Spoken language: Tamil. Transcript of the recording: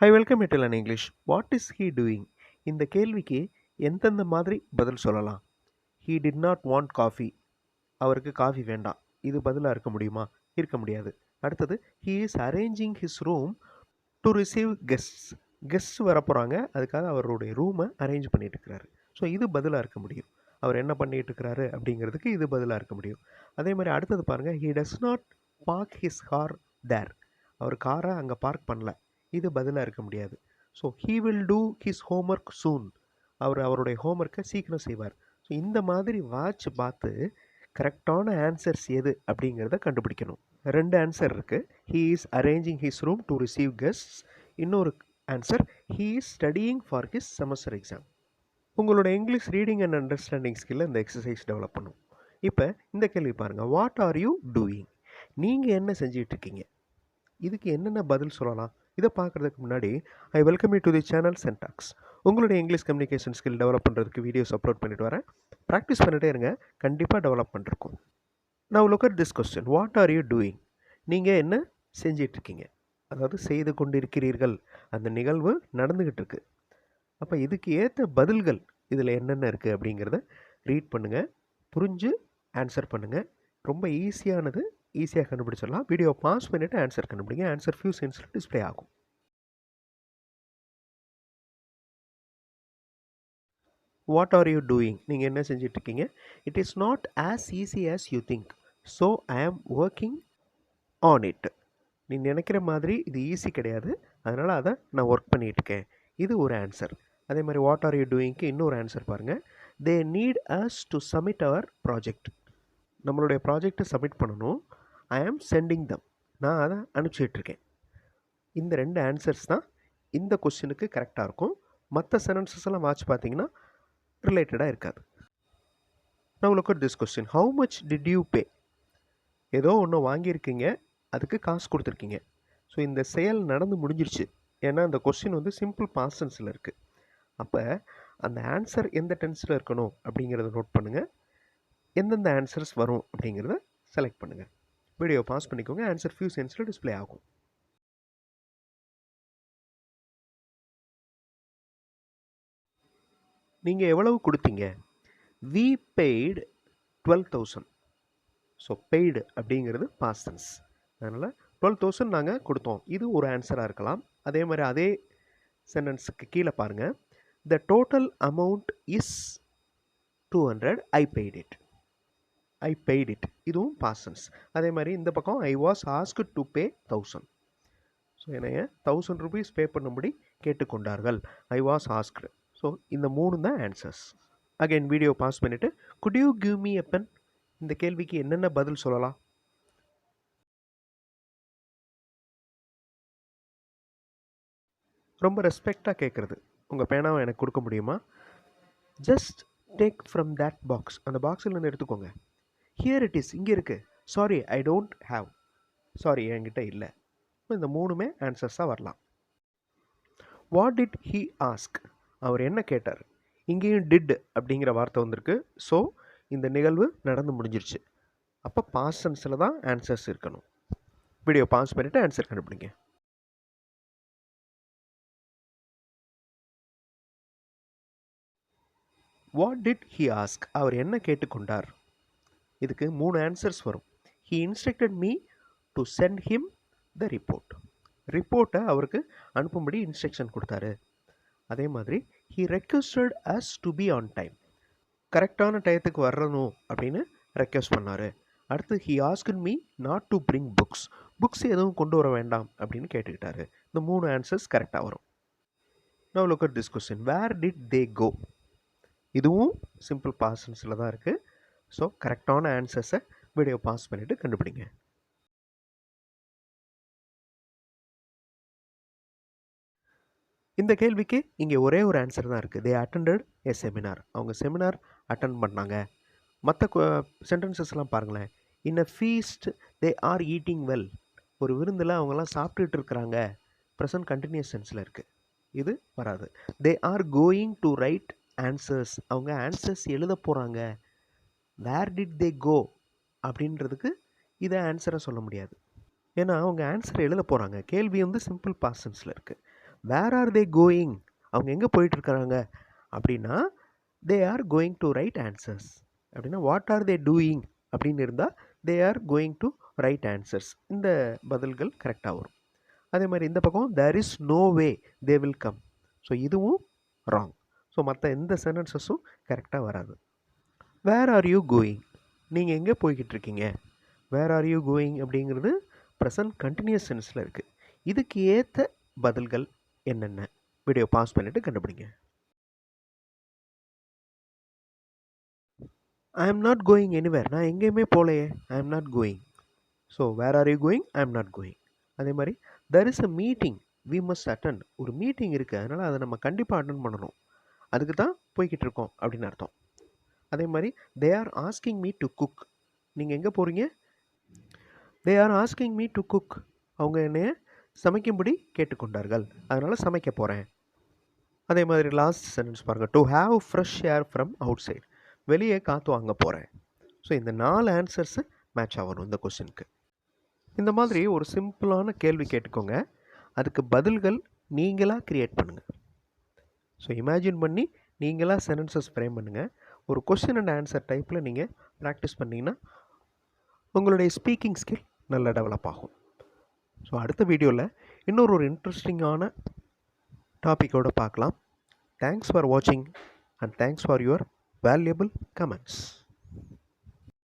I welcome you to learn English. What is he doing? இந்த கேள்விக்கு எந்தெந்த மாதிரி பதில் சொல்லலாம்? He did not want coffee. அவருக்கு காஃபி வேண்டாம். இது பதிலாக இருக்க முடியுமா? இருக்க முடியாது. அடுத்தது, he is arranging his room to receive guests. Guests வரப்போகிறாங்க, அதுக்காக அவருடைய ரூமை அரேஞ்ச் பண்ணிட்டு இருக்கிறாரு. ஸோ இது பதிலாக இருக்க முடியும். அவர் என்ன பண்ணிட்டு இருக்கிறாரு அப்படிங்கிறதுக்கு இது பதிலாக இருக்க முடியும். அதே மாதிரி அடுத்தது பாருங்கள், he does not park his car there. அவர் காரை அங்கே பார்க் பண்ணல. இது பதிலாக இருக்க முடியாது. So he will do his homework soon. அவர் அவருடைய ஹோம்ஒர்க்கை சீக்கிரம் செய்வார். ஸோ இந்த மாதிரி வாட்ச் பார்த்து கரெக்டான ஆன்சர்ஸ் எது அப்படிங்கிறத கண்டுபிடிக்கணும். 2 ஆன்சர் இருக்குது. He is arranging his room to receive guests. இன்னொரு answer, he is studying for his semester exam. உங்களோட இங்கிலீஷ் ரீடிங் அண்ட் அண்டர்ஸ்டாண்டிங் ஸ்கில்லை இந்த எக்ஸசைஸ் டெவலப் பண்ணும். இப்போ இந்த கேள்வி பாருங்கள், வாட் ஆர் யூ டூயிங்? நீங்கள் என்ன செஞ்சிட்ருக்கீங்க? இதுக்கு என்னென்ன பதில் சொல்லலாம்? இதை பார்க்குறதுக்கு முன்னாடி I welcome you to the channel Sentax. உங்களுடைய இங்கிலீஷ் கம்யூனிகேஷன் ஸ்கில் டெவலப் பண்ணுறதுக்கு வீடியோஸ் அப்லோட் பண்ணிட்டு வரேன். ப்ராக்டிஸ் பண்ணிட்டே இருங்க, கண்டிப்பாக டெவலப் பண்ணிருக்கோம். நான் look at this question, what are you doing? நீங்கள் என்ன செஞ்சிட்ருக்கீங்க? அதாவது செய்து கொண்டிருக்கிறீர்கள். அந்த நிகழ்வு நடந்துக்கிட்டு இருக்கு. அப்போ இதுக்கு ஏற்ற பதில்கள் இதில் என்னென்ன இருக்குது அப்படிங்கிறத ரீட் பண்ணுங்கள், புரிஞ்சு ஆன்சர் பண்ணுங்கள். ரொம்ப ஈஸியானது, ஈஸியாக கண்டுபிடிச்சிடலாம். வீடியோ பாஸ் பண்ணிவிட்டு ஆன்சர் கண்டுபிடிங்க. ஆன்சர் ஃபியூ செகண்ட்ஸில் டிஸ்பிளே ஆகும். What are you doing? நீங்கள் என்ன செஞ்சிட்ருக்கீங்க? It is not as easy as you think, so I am working on it. நீ நினைக்கிற மாதிரி இது ஈஸி கிடையாது, அதனால் அதை நான் ஒர்க் பண்ணிகிட்ருக்கேன். இது ஒரு ஆன்சர். அதே மாதிரி வாட் ஆர் யூ டூயிங்க்கு இன்னொரு ஆன்சர் பாருங்கள். They need us to submit our project. நம்மளுடைய ப்ராஜெக்டை சப்மிட் பண்ணணும். ஐ ஆம் சென்டிங் தம். நான் அதை அனுப்பிச்சிட்ருக்கேன். இந்த 2 ஆன்சர்ஸ் தான் இந்த கொஸ்டினுக்கு கரெக்டாக இருக்கும். மற்ற சென்டென்சஸ் எல்லாம் வாட்ச் பார்த்தீங்கன்னா ரிலேட்டடாக இருக்காது. Now look at this question, how much did you pay? ஏதோ ஒன்று வாங்கியிருக்கீங்க, அதுக்கு காசு கொடுத்துருக்கீங்க. ஸோ இந்த செயல் நடந்து முடிஞ்சிருச்சு. ஏன்னா அந்த கொஸ்டின் வந்து சிம்பிள் பாஸ்ட் டென்ஸில் இருக்குது. அப்போ அந்த ஆன்சர் எந்த டென்ஸில் இருக்கணும் அப்படிங்கிறத நோட் பண்ணுங்கள். எந்தெந்த ஆன்சர்ஸ் வரும் அப்படிங்கிறத செலக்ட் பண்ணுங்கள். வீடியோ பாஸ் பண்ணிக்கோங்க. ஆன்சர் ஃபியூ செகண்ட்ஸில் டிஸ்பிளே ஆகும். நீங்கள் எவ்வளவு கொடுத்தீங்க? We paid 12,000. ஸோ பெய்டு அப்படிங்கிறது பாஸ்ட் டென்ஸ். அதனால் 12,000 நாங்கள் கொடுத்தோம். இது ஒரு ஆன்சராக இருக்கலாம். அதே மாதிரி அதே சென்டென்ஸுக்கு கீழே பாருங்கள், the total amount is 200, I paid it. I paid it, இதுவும் பாஸ்ட் டென்ஸ். அதே மாதிரி இந்த பக்கம் I was asked to pay 1000. So என்னைய 1000 rupees பே பண்ணும்படி கேட்டுக்கொண்டார்கள். I was asked. ஸோ இந்த 3 தான் ஆன்சர்ஸ். அகைன் வீடியோ பாஸ் பண்ணிவிட்டு, could you give me a pen? இந்த கேள்விக்கு என்னென்ன பதில் சொல்லலாம்? ரொம்ப ரெஸ்பெக்டாக கேட்குறது, உங்கள் பேனாவை எனக்கு கொடுக்க முடியுமா? Just take from that box. அந்த பாக்ஸில் இருந்து எடுத்துக்கோங்க. ஹியர் இட் இஸ், இங்கே இருக்குது. Sorry I don't have. Sorry என்கிட்ட இல்லை. இந்த 3மே ஆன்சர்ஸாக வரலாம். What did he ask? அவர் என்ன கேட்டார்? இங்கேயும் டிட் அப்படிங்கிற வார்த்தை வந்திருக்கு. ஸோ இந்த நிகழ்வு நடந்து முடிஞ்சிருச்சு. அப்போ பாஸ்ட் டென்ஸில் தான் ஆன்சர்ஸ் இருக்கணும். வீடியோ பாஸ் பண்ணிவிட்டு ஆன்சர் கண்டுபிடிங்க. What did he ask? அவர் என்ன கேட்டுக்கொண்டார்? இதுக்கு 3 ஆன்சர்ஸ் வரும். He instructed me to send him the report. ரிப்போர்ட்டை அவருக்கு அனுப்பும்படி இன்ஸ்ட்ரக்ஷன் கொடுத்தாரு. அதே மாதிரி he requested us to be on time. கரெக்டான டயத்துக்கு வரணும் அப்படின்னு ரெக்வஸ்ட் பண்ணார். அடுத்து he asked me not to bring books. Books எதுவும் கொண்டு வர வேண்டாம் அப்படின்னு கேட்டுக்கிட்டாரு. இந்த 3 ஆன்சர்ஸ் கரெக்டாக வரும். Now look at this question, where did they go? இதுவும் சிம்பிள் பாஸ்ட் டென்ஸில் தான் இருக்குது. ஸோ கரெக்டான ஆன்சர்ஸை வீடியோ பாஸ் பண்ணிவிட்டு கண்டுபிடிங்க. இந்த கேள்விக்கு இங்கே ஒரே ஒரு ஆன்சர் தான் இருக்குது. They attended a seminar. அவங்க செமினார் அட்டன் பண்ணாங்க. மற்ற சென்டென்சஸ்லாம் பாருங்களேன். In a feast they are eating well. ஒரு விருந்தில் அவங்கெல்லாம் சாப்பிட்டுட்டு இருக்கிறாங்க. ப்ரெசன்ட் கண்டினியூஸ் சென்ஸில் இருக்குது. இது வராது. தே are going to write answers. அவங்க ஆன்சர்ஸ் எழுத போகிறாங்க. வேர் டிட் தே கோ அப்படின்றதுக்கு இதை ஆன்சரை சொல்ல முடியாது. ஏன்னா அவங்க ஆன்சர் எழுத போகிறாங்க. கேள்வி வந்து சிம்பிள் பாஸ்ட் டென்ஸில் இருக்குது. வேர் ஆர் தே கோயிங், அவங்க எங்கே போயிட்டுருக்காங்க அப்படின்னா they are going to write answers. அப்படின்னா வாட் ஆர் தே டூயிங் அப்படின்னு இருந்தால் they are going to write answers. இந்த பதில்கள் கரெக்டாக வரும். அதே மாதிரி இந்த பக்கம் there is no way they will come. So இதுவும் ராங். ஸோ மற்ற எந்த சென்டென்சஸும் கரெக்டாக வராது. வேர் ஆர் யூ கோயிங், நீங்கள் எங்கே போய்கிட்டு இருக்கீங்க. வேர் ஆர் யூ கோயிங் அப்படிங்கிறது ப்ரெசன்ட் கண்டினியூஸ் சென்ஸில் இருக்குது. இதுக்கு ஏற்ற பதில்கள் என்னென்ன, வீடியோ பாஸ் பண்ணிவிட்டு கண்டுபிடிங்க. I am not going anywhere, நான் எங்கேயுமே போகலையே, I am not going. So where are you going, I am not going. அதே மாதிரி there is a meeting we must attend, ஒரு மீட்டிங் இருக்குது அதனால் அதை நம்ம கண்டிப்பாக அட்டென்ட் பண்ணணும், அதுக்கு தான் போய்கிட்டு இருக்கோம் அப்படின்னு அர்த்தம். அதே மாதிரி they are asking me to cook, நீங்கள் எங்கே போகிறீங்க. They are asking me to cook, அவங்க என்னைய சமைக்கும்படி கேட்டுக்கொண்டார்கள் அதனால் சமைக்க போகிறேன். அதே மாதிரி லாஸ்ட் சென்டென்ஸ் பாருங்கள், to have fresh air from outside, வெளியே காற்று வாங்க போகிறேன். ஸோ இந்த 4 ஆன்சர்ஸு மேட்ச் ஆகணும் இந்த கொஸ்டினுக்கு. இந்த மாதிரி ஒரு சிம்பிளான கேள்வி கேட்டுக்கோங்க, அதுக்கு பதில்கள் நீங்களாக க்ரியேட் பண்ணுங்கள். ஸோ இமேஜின் பண்ணி நீங்களாக சென்டென்சஸ் ஃப்ரேம் பண்ணுங்கள். ஒரு கொஸ்டின் அண்ட் ஆன்சர் டைப்பில் நீங்கள் ப்ராக்டிஸ் பண்ணிங்கன்னா உங்களுடைய ஸ்பீக்கிங் ஸ்கில் நல்லா டெவலப் ஆகும். ஸோ அடுத்த வீடியோவில் இன்னொரு இன்ட்ரெஸ்டிங்கான டாப்பிக்கோடு பார்க்கலாம். தேங்க்ஸ் ஃபார் வாட்சிங் and thanks for your valuable comments.